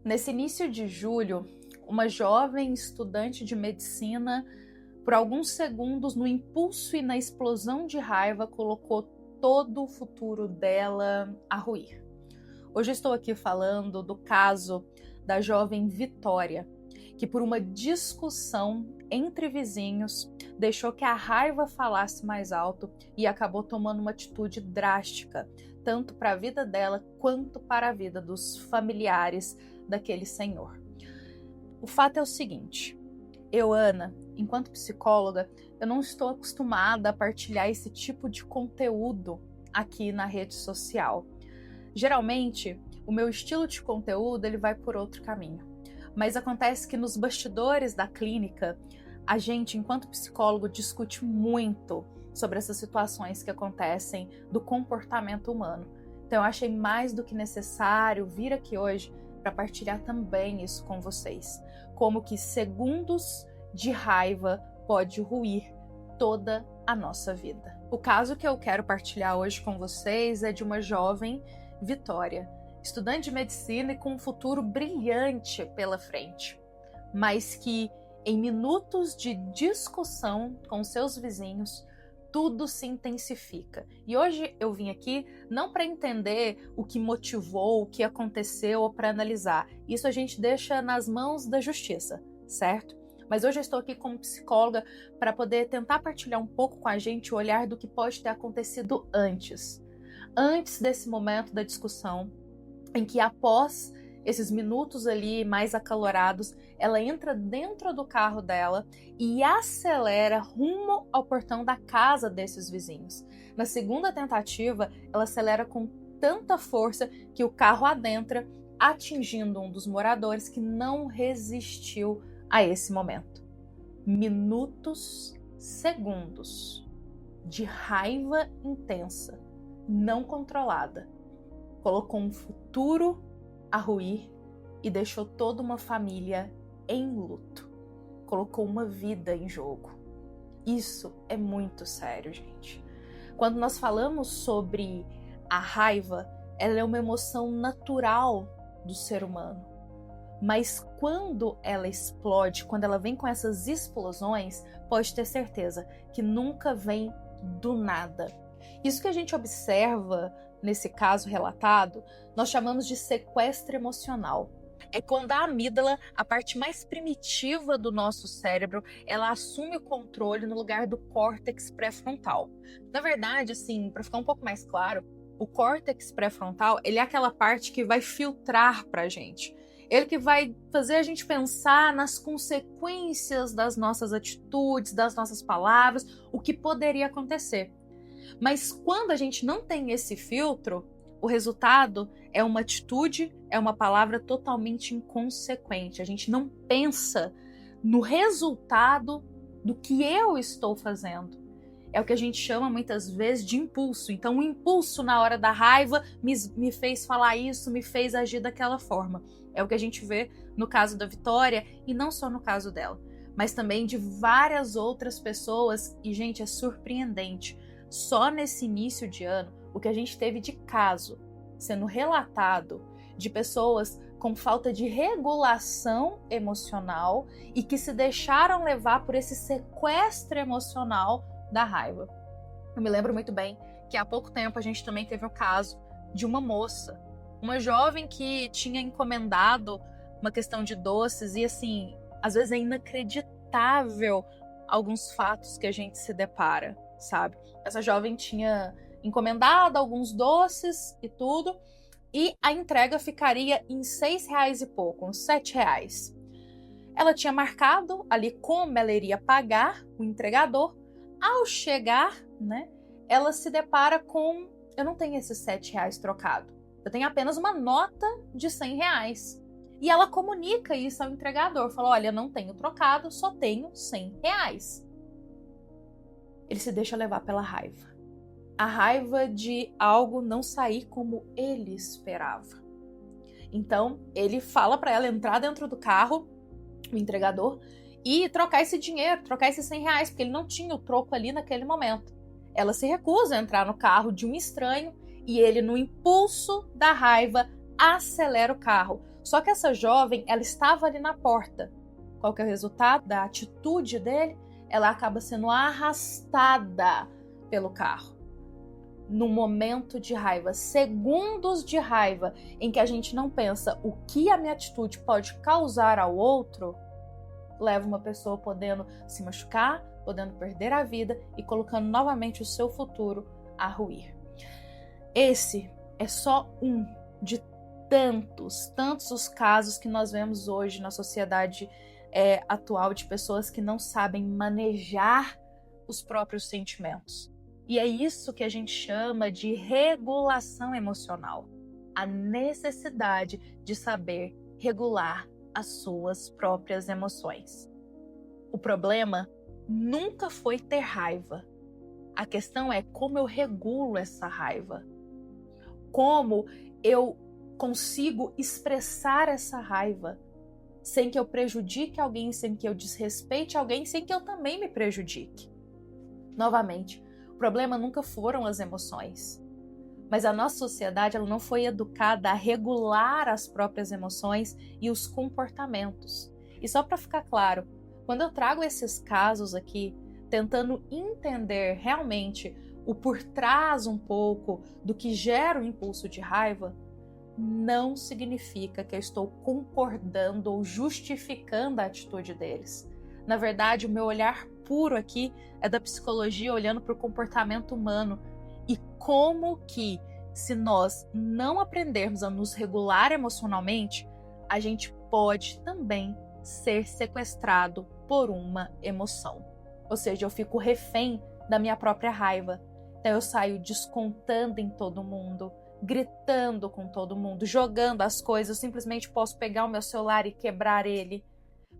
Nesse início de julho, uma jovem estudante de medicina, por alguns segundos, no impulso e na explosão de raiva, colocou todo o futuro dela a ruir. Hoje eu estou aqui falando do caso da jovem Vitória, que por uma discussão entre vizinhos deixou que a raiva falasse mais alto e acabou tomando uma atitude drástica, tanto para a vida dela quanto para a vida dos familiares daquele senhor. O fato é o seguinte: eu, Ana, enquanto psicóloga, eu não estou acostumada a partilhar esse tipo de conteúdo aqui na rede social. Geralmente, o meu estilo de conteúdo ele vai por outro caminho. Mas acontece que nos bastidores da clínica, a gente, enquanto psicólogo, discute muito sobre essas situações que acontecem do comportamento humano. Então eu achei mais do que necessário vir aqui hoje para partilhar também isso com vocês. Como que segundos de raiva pode ruir toda a nossa vida. O caso que eu quero partilhar hoje com vocês é de uma jovem Vitória, estudante de medicina e com um futuro brilhante pela frente, mas que em minutos de discussão com seus vizinhos, tudo se intensifica. E hoje eu vim aqui não para entender o que motivou, o que aconteceu ou para analisar. Isso a gente deixa nas mãos da justiça, certo? Mas hoje eu estou aqui como psicóloga para poder tentar partilhar um pouco com a gente o olhar do que pode ter acontecido antes desse momento da discussão, em que após esses minutos ali mais acalorados, ela entra dentro do carro dela e acelera rumo ao portão da casa desses vizinhos. Na segunda tentativa, ela acelera com tanta força que o carro adentra, atingindo um dos moradores que não resistiu a esse momento. Minutos, segundos de raiva intensa, não controlada, colocou um futuro a ruir e deixou toda uma família em luto. Colocou uma vida em jogo. Isso é muito sério, gente. Quando nós falamos sobre a raiva, ela é uma emoção natural do ser humano. Mas quando ela explode, quando ela vem com essas explosões, pode ter certeza que nunca vem do nada. Isso que a gente observa nesse caso relatado, nós chamamos de sequestro emocional. É quando a amígdala, a parte mais primitiva do nosso cérebro, ela assume o controle no lugar do córtex pré-frontal. Na verdade, assim, para ficar um pouco mais claro, o córtex pré-frontal, ele é aquela parte que vai filtrar pra gente. Ele que vai fazer a gente pensar nas consequências das nossas atitudes, das nossas palavras, o que poderia acontecer. Mas quando a gente não tem esse filtro, o resultado é uma atitude, é uma palavra totalmente inconsequente. A gente não pensa no resultado do que eu estou fazendo. É o que a gente chama muitas vezes de impulso. Então o impulso na hora da raiva me fez falar isso, me fez agir daquela forma. É o que a gente vê no caso da Vitória e não só no caso dela, mas também de várias outras pessoas. E, gente, é surpreendente. Só nesse início de ano, o que a gente teve de caso sendo relatado de pessoas com falta de regulação emocional e que se deixaram levar por esse sequestro emocional da raiva. Eu me lembro muito bem que há pouco tempo a gente também teve o caso de uma moça, uma jovem que tinha encomendado uma questão de doces e, assim, às vezes é inacreditável alguns fatos que a gente se depara, sabe? Essa jovem tinha encomendado alguns doces e tudo, e a entrega ficaria em R$6 e pouco, uns R$7. Ela tinha marcado ali como ela iria pagar o entregador. Ao chegar, né, ela se depara com: eu não tenho esses R$7 trocado, eu tenho apenas uma nota de R$100. E ela comunica isso ao entregador, fala: olha, não tenho trocado, só tenho R$100. Ele se deixa levar pela raiva. A raiva de algo não sair como ele esperava. Então, ele fala para ela entrar dentro do carro, o entregador, e trocar esse dinheiro, trocar esses R$100, porque ele não tinha o troco ali naquele momento. Ela se recusa a entrar no carro de um estranho e ele, no impulso da raiva, acelera o carro. Só que essa jovem, ela estava ali na porta. Qual que é o resultado da atitude dele? Ela acaba sendo arrastada pelo carro. No momento de raiva, segundos de raiva, em que a gente não pensa o que a minha atitude pode causar ao outro, leva uma pessoa podendo se machucar, podendo perder a vida e colocando novamente o seu futuro a ruir. Esse é só um de tantos os casos que nós vemos hoje na sociedade atual de pessoas que não sabem manejar os próprios sentimentos. E é isso que a gente chama de regulação emocional. A necessidade de saber regular as suas próprias emoções. O problema nunca foi ter raiva. A questão é como eu regulo essa raiva. Como eu consigo expressar essa raiva sem que eu prejudique alguém, sem que eu desrespeite alguém, sem que eu também me prejudique. Novamente, o problema nunca foram as emoções. Mas a nossa sociedade ela não foi educada a regular as próprias emoções e os comportamentos. E só para ficar claro, quando eu trago esses casos aqui, tentando entender realmente o por trás um pouco do que gera o impulso de raiva, não significa que eu estou concordando ou justificando a atitude deles. Na verdade, o meu olhar puro aqui é da psicologia olhando para o comportamento humano e como que, se nós não aprendermos a nos regular emocionalmente, a gente pode também ser sequestrado por uma emoção. Ou seja, eu fico refém da minha própria raiva. Então eu saio descontando em todo mundo, gritando com todo mundo, jogando as coisas. Eu simplesmente posso pegar o meu celular e quebrar ele.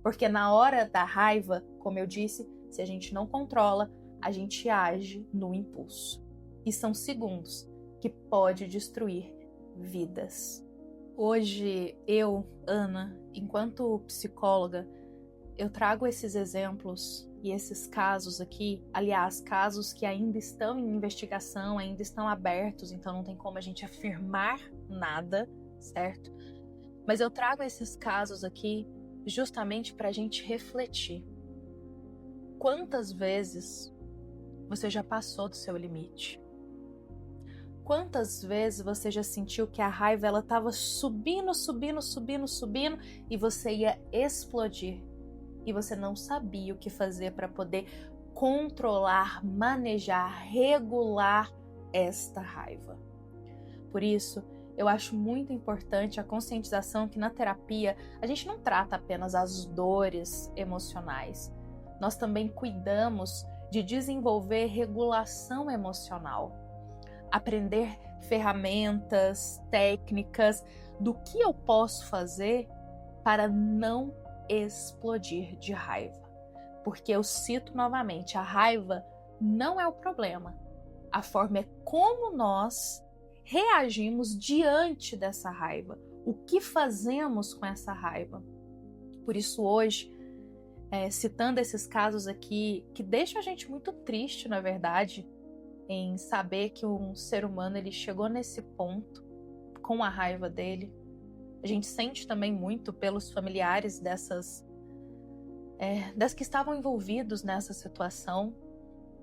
Porque na hora da raiva, como eu disse, se a gente não controla, a gente age no impulso. E são segundos que pode destruir vidas. Hoje, eu, Ana, enquanto psicóloga, eu trago esses exemplos e esses casos aqui, aliás, casos que ainda estão em investigação, ainda estão abertos, então não tem como a gente afirmar nada, certo? Mas eu trago esses casos aqui justamente para a gente refletir. Quantas vezes você já passou do seu limite? Quantas vezes você já sentiu que a raiva ela estava subindo e você ia explodir e você não sabia o que fazer para poder controlar, manejar, regular esta raiva? Por isso, eu acho muito importante a conscientização que na terapia a gente não trata apenas as dores emocionais. Nós também cuidamos de desenvolver regulação emocional. Aprender ferramentas, técnicas do que eu posso fazer para não explodir de raiva. Porque eu cito novamente, a raiva não é o problema. A forma é como nós reagimos diante dessa raiva. O que fazemos com essa raiva? Por isso hoje, citando esses casos aqui, que deixam a gente muito triste, na verdade, em saber que um ser humano ele chegou nesse ponto com a raiva dele. A gente sente também muito pelos familiares das que estavam envolvidos nessa situação.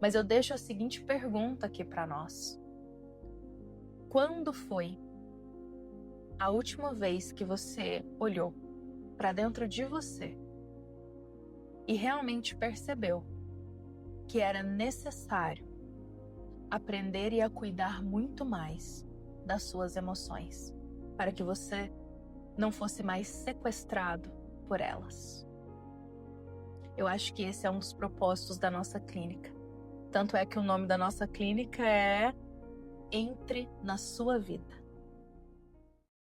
Mas eu deixo a seguinte pergunta aqui para nós. Quando foi a última vez que você olhou para dentro de você e realmente percebeu que era necessário aprender e a cuidar muito mais das suas emoções, para que você não fosse mais sequestrado por elas? Eu acho que esse é um dos propósitos da nossa clínica. Tanto é que o nome da nossa clínica é Entre na Sua Vida.